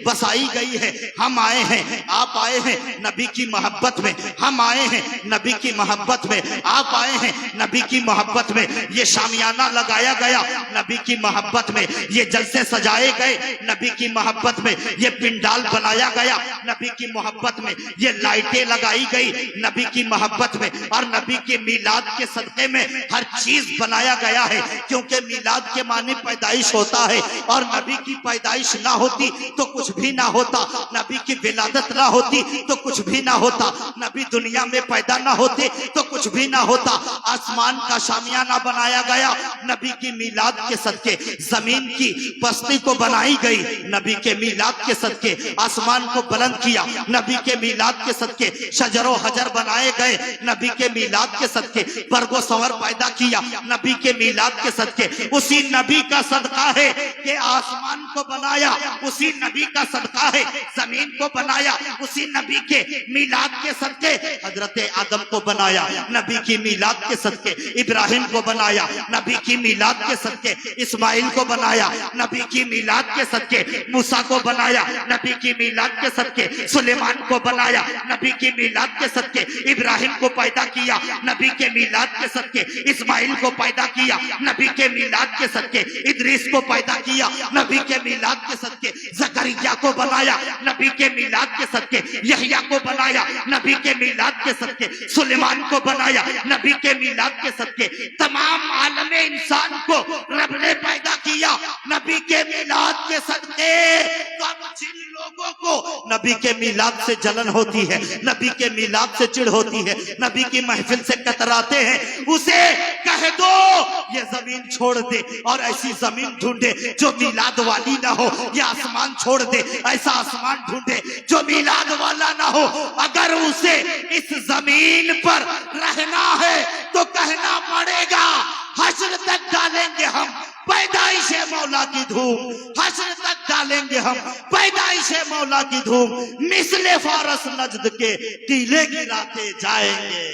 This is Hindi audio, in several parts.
बसाई गई है। हम आए हैं, आप आए हैं नबी की मोहब्बत में, हम आए हैं नबी की मोहब्बत में, आप आए हैं नबी की मोहब्बत में। ये शामियाना लगाया गया नबी की मोहब्बत में, ये जलसे सजाए गए नबी की मोहब्बत में, ये पिंडाल बनाया गया नबी की मोहब्बत में, ये लाइटें लगाई गई नबी की मोहब्बत में, और नबी के मीलाद के सदके में हर चीज बनाया गया है। क्योंकि मीलाद के माने पैदाइश होता है, और नबी की पैदाइश ना होती तो कुछ भी ना होता, नबी की विलादत ना होती तो कुछ भी ना होता, नबी दुनिया में पैदा ना होते तो कुछ भी ना होता। आसमान का शामियाना बनाया गया नबी की मीलाद के सदके, जमीन की पस्ती को बनाई गई नबी के मीलाद के सदके, आसमान को बुलंद किया नबी के मीलाद के सदके, शजरो हजर बनाए गए नबी के मीलाद के सदके, बरगो सवर पैदा किया नबी के मीलाद के सदके। उसी नबी का सदका है कि आसमान को बनाया, उसी नबी का सदका है जमीन को बनाया, उसी नबी के मीलाद के सदके हजरत आदम को बनाया नबी की मीलाद के सदके, इब्राहिम को बनाया नबी की मीलाद के सदके, इस्माइल को बनाया नबी की मीलाद के सदके, मूसा को बनाया नबी की मीलाद के सदके, सुलेमान को बनाया नबी की मीलाद के सदके, इब्राहिम को पैदा किया नबी के मीलाद के सदके, इस्माइल को पैदा किया नबी के मीलाद के सदके, इदरीस को पैदा किया नबी के मीलाद के सदके, जकरिया को बनाया नबी के मीलाद के सदके, यहया को बनाया नबी के मीलाद के सदके, सुलेमान को बनाया नबी के मीलाद के सदके। तमाम आलमे इंसान को रब ने पैदा किया नबी के मीलाद के सदके। जिन लोगों को नबी के मीलाद से जलन होती है, नबी के मीलाद से चिढ़ होती है, नबी की महफिल से कतराते हैं, उसे कह दो ये जमीन छोड़ दे और ऐसी जमीन ढूंढे जो मीलाद वाली ना हो, या आसमान छोड़ दे ऐसा आसमान ढूंढे जो मीलाद वाला ना हो। अगर उसे इस जमीन पर रहना है तो कहना पड़ेगा हश्र तक डालेंगे हम पैदाइश मौला की धूम, हश्र तक डालेंगे हम पैदाइश मौला की धूम, मिसले फारस नजद के टीले गिराते जाएंगे।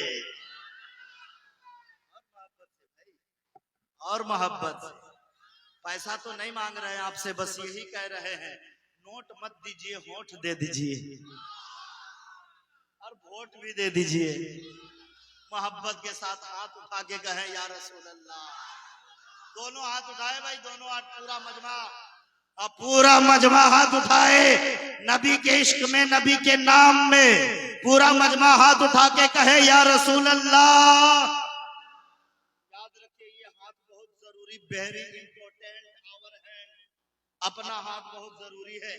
और मोहब्बत से पैसा तो नहीं मांग रहे हैं आपसे, बस यही कह रहे हैं नोट मत दीजिए, होठ दे दीजिए और वोट भी दे दीजिए। मोहब्बत के साथ हाथ उठा के कहे या रसूल अल्लाह। दोनों हाथ उठाए भाई, दोनों हाथ, पूरा मजमा, अब पूरा मजमा हाथ उठाए नबी के इश्क में, नबी के नाम में, पूरा मजमा हाथ उठा के कहे या रसूल अल्लाह। याद रखिए ये हाथ बहुत जरूरी, वेरी इंपॉर्टेंट, आवर हैंड, अपना हाथ बहुत जरूरी है।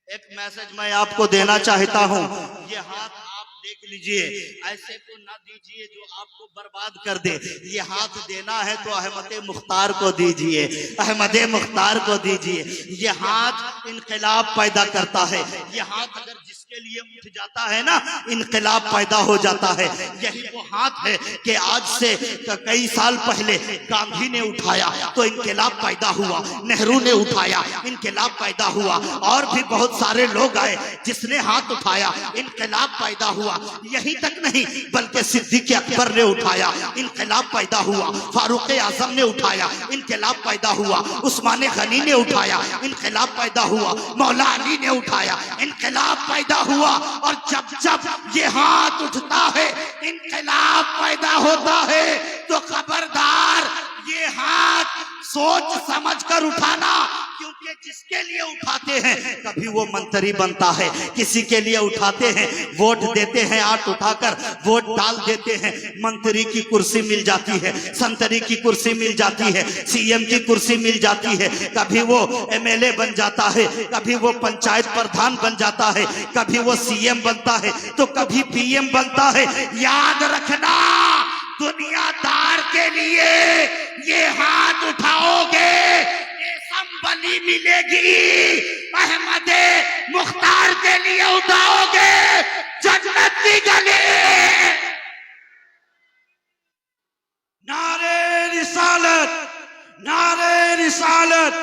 एक मैसेज मैं आपको देना चाहता हूँ, ये हाथ आप देख लीजिए, ऐसे को ना दीजिए जो आपको बर्बाद कर दे। ये हाथ देना है तो अहमद मुख्तार को दीजिए, अहमद मुख्तार को दीजिए। ये हाथ इनकलाब पैदा करता है, ये हाथ अगर जिसके लिए उठ जाता है ना, इनकलाब पैदा हो जाता है। यही वो हाथ है कि आज से कई साल पहले गांधी ने उठाया तो इनकलाब पैदा हुआ, नेहरू ने उठाया इनकलाब पैदा हुआ, और भी बहुत सारे लोग आए जिसने हाथ उठाया इनकलाब पैदा हुआ। यही तक नहीं बल्कि सिद्दीक़ अकबर ने उठाया, इनकलाब पैदा हुआ, फारूक आजम ने उठाया, इनकलाब पैदा हुआ, उस्मान गनी ने उठाया, इनकलाब पैदा हुआ, मौला अली ने उठाया, इनकलाब पैदा हुआ। और जब जब ये हाथ उठता है इनकलाब पैदा होता है। तो खबरदार ये हाथ सोच समझ कर उठाना, क्योंकि जिसके लिए उठाते हैं कभी वो मंत्री बनता है, किसी के लिए उठाते हैं वोट देते हैं, हाथ उठाकर वोट डाल देते हैं, मंत्री की कुर्सी मिल जाती है, संतरी की कुर्सी मिल जाती है, सीएम की कुर्सी मिल जाती है, कभी वो एमएलए बन जाता है, कभी वो पंचायत प्रधान बन जाता है, कभी वो सीएम बनता है तो कभी पीएम बनता है। याद रखना दुनियादार के लिए ये हाथ उठाओगे संबली मिलेगी, अहमद मुख्तार के लिए उठाओगे जन्नत की गली। नारे रिसालत, नारे रिसालत,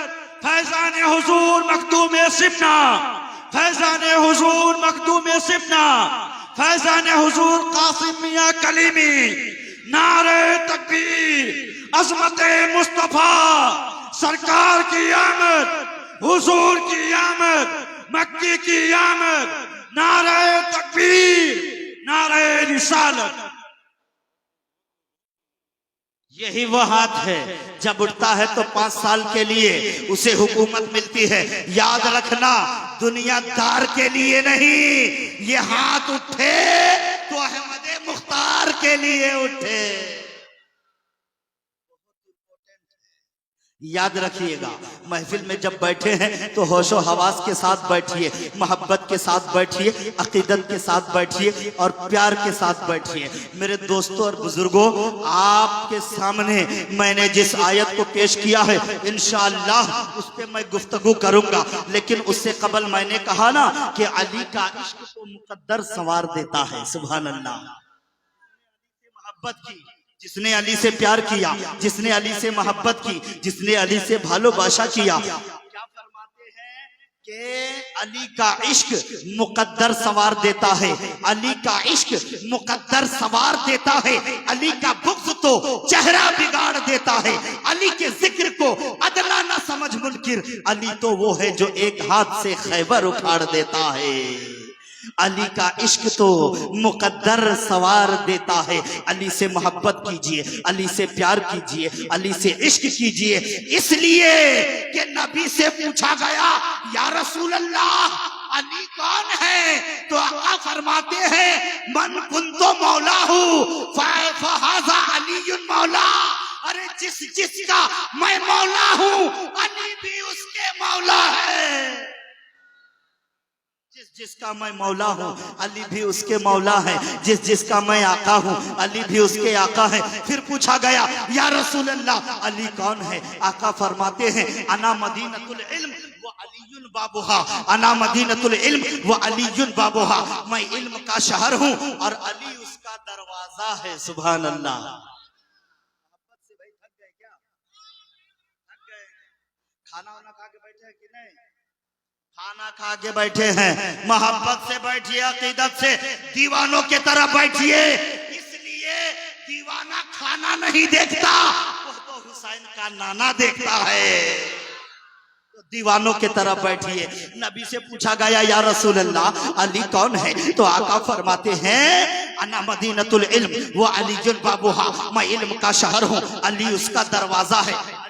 फैजान हुजूर मखदूम सिफना, फैजान हुजूर मखदूम सिफना, फैजान हुजूर कासिम मियां कलीमी। नारे तकबीर, अज़मत मुस्तफा, सरकार की आमद, हुजूर की आमद, मक्की की आमद, नारे तकबीर, नारे रिसालत। यही वो हाथ है, जब उठता है तो 5 साल के लिए उसे हुकूमत मिलती है। याद रखना, दुनियादार के लिए नहीं, ये हाथ उठे तो अहमद मुख्तार के लिए उठे। याद रखिएगा, महफिल में जब बैठे हैं तो होशो हवास के साथ बैठिए, मोहब्बत के साथ बैठिए, अकीदत के साथ बैठिए और प्यार के साथ बैठिए। मेरे दोस्तों और बुजुर्गों, आपके सामने मैंने जिस आयत को पेश किया है, इंशाअल्लाह उस पे मैं गुफ्तगू करूंगा, लेकिन उससे कबल मैंने कहा ना कि अली का इश्क को मुकद्दर संवार देता है। सुभान अल्लाह। मोहब्बत की, जिसने अली से प्यार किया, जिसने अली से मोहब्बत की, जिसने अली से भालोबाशा किया, क्या फरमाते हैं कि अली का इश्क मुकद्दर संवार देता है। अली का इश्क मुकद्दर संवार देता है। अली का बुग़्ज़ तो चेहरा बिगाड़ देता है। अली के जिक्र को अदना न समझ मुनकिर, अली तो वो है जो एक हाथ से खैबर उखाड़ देता है। अली का इश्क तो मुकद्दर सवार देता है। अली से मोहब्बत कीजिए, अली से प्यार कीजिए, अली से इश्क कीजिए, इसलिए कि नबी से पूछा गया, या रसूल अल्लाह अली कौन है? तो आका फरमाते हैं, मन कुंतो मौला हूँ फहाजा अलीयुन मौला। अरे जिसका मैं मौला हूँ, अली भी उसके मौला है। जिसका मैं मौला हूँ, अली भी उसके मौला है। जिसका मैं आका हूँ, अली भी उसके आका है। फिर पूछा गया, या रसूल अल्लाह अली कौन है? आका फरमाते हैं, अना मदीनतुल इल्म व अलीयुन बाबुहा। अना मदीनतुल इल्म व अलीयुन बाबुहा। मैं इल्म का शहर हूँ और अली उसका दरवाजा है। सुभान अल्लाह। मोहब्बत से भाई थक गए क्या? थक गए? खाना वाना खा के बैठे हैं कि नहीं? खाना खा के बैठे हैं, मोहब्बत से बैठिए, अकीदत से, दीवानों के तरह बैठिए। इसलिए दीवाना खाना नहीं देखता, वो तो हुसैन का नाना देखता है। तो दीवानों के तरह बैठिए। नबी से पूछा गया, या रसूल अल्लाह अली कौन है? तो आका फरमाते हैं, अना मदीनतुल इल्म व अलीयुन बाबुहा। मैं इल्म का शहर हूँ, अली उसका दरवाजा है।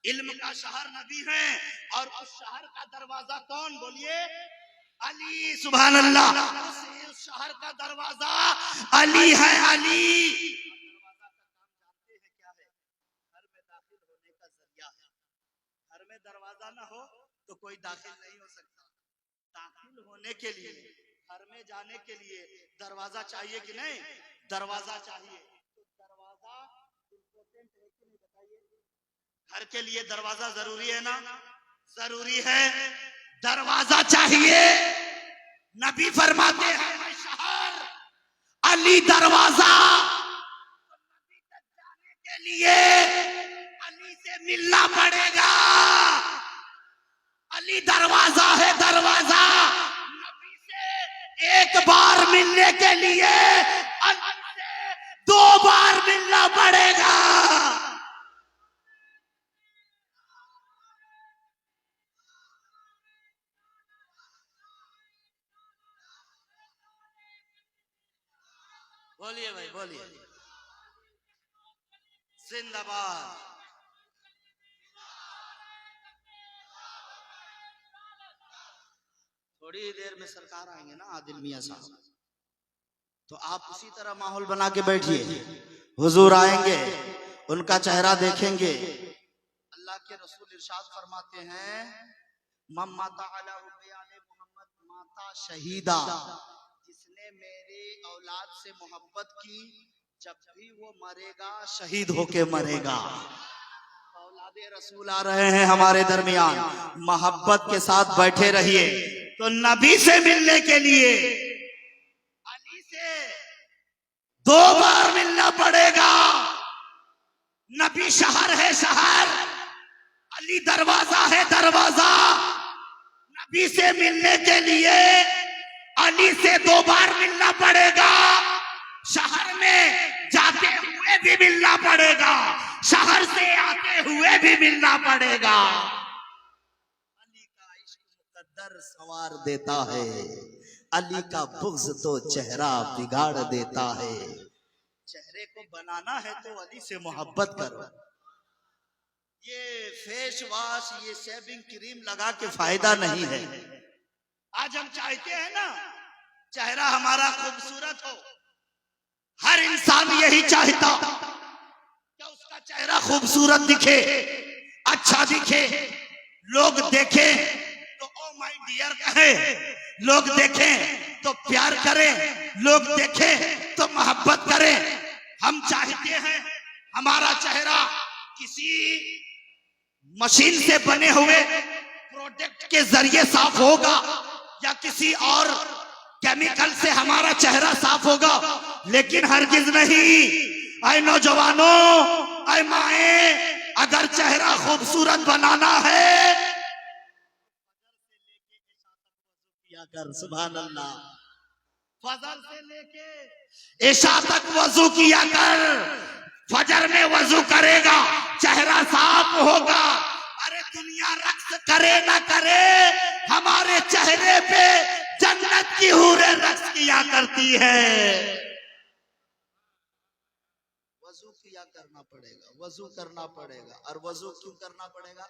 इल्म का शहर नबी है और उस शहर का दरवाजा कौन? बोलिए, अली। सुभान अल्लाह। उस शहर का दरवाजा अली है। अली दरवाजा का काम जानते हैं क्या है? घर में दाखिल होने का जरिया है। घर में दरवाजा ना हो तो कोई दाखिल नहीं हो सकता। दाखिल होने के लिए, घर में जाने के लिए दरवाजा चाहिए कि नहीं? दरवाजा चाहिए। तो दरवाजा इम्पोर्टेंट है कि नहीं, बताइए? घर के लिए दरवाजा जरूरी है ना? जरूरी है, दरवाजा चाहिए। नबी फरमाते हैं, मैं शहर, अली दरवाजा। नबी तक जाने के लिए अली से मिलना पड़ेगा। अली दरवाजा है, दरवाजा। नबी से एक बार मिलने के लिए अली से 2 बार मिलना पड़ेगा। बोलिए भाई, बोलिए, जिंदाबाद। थोड़ी देर में सरकार आएंगे ना, आदिल मियां साहब, तो आप उसी तरह माहौल बना के बैठिए। हुजूर आएंगे, उनका चेहरा देखेंगे। अल्लाह के रसूल इरशाद फरमाते हैं, मम्माता अला हुब्बियाले मोहम्मद माता शहीदा। जिसने मेरे औलाद से मोहब्बत की, जब भी वो मरेगा शहीद होके मरेगा। औलादे रसूल आ रहे हैं हमारे दरमियान, मोहब्बत के साथ बैठे रहिए। तो नबी से मिलने के लिए अली से 2 बार मिलना पड़ेगा। नबी शहर है, शहर। अली दरवाजा है, दरवाजा। नबी से मिलने के लिए अली से 2 बार मिलना पड़ेगा। शहर में जाते हुए भी मिलना पड़ेगा, शहर से आते हुए भी मिलना पड़ेगा। मुकद्दर संवार देता है, अली का बुग़्ज़ तो चेहरा बिगाड़ देता है। चेहरे को बनाना है तो अली से मोहब्बत करो। ये फेस वॉश, ये शेविंग क्रीम लगा के फायदा नहीं है। आज हम चाहते हैं ना चेहरा हमारा खूबसूरत हो, हर इंसान यही चाहता कि उसका चेहरा खूबसूरत दिखे, अच्छा दिखे, लोग देखें तो ओ माय डियर कहे, लोग देखें तो प्यार करें, लोग देखें तो मोहब्बत करें। हम चाहते हैं हमारा चेहरा किसी मशीन से बने हुए प्रोडक्ट के जरिए साफ होगा या किसी और केमिकल से हमारा चेहरा साफ होगा, लेकिन हरगिज नहीं। ऐ नौजवानों, ऐ माए, अगर चेहरा खूबसूरत बनाना है किया कर, सुभान अल्लाह, फजर से लेके इशा तक वजू किया कर। फजर में वजू करेगा चेहरा साफ होगा। अरे दुनिया रक्स करे ना करे, हमारे चेहरे पे जन्नत की हूरें रक्स किया करती है। वजू किया करना पड़ेगा, वजू करना पड़ेगा। और वजू क्यों करना पड़ेगा?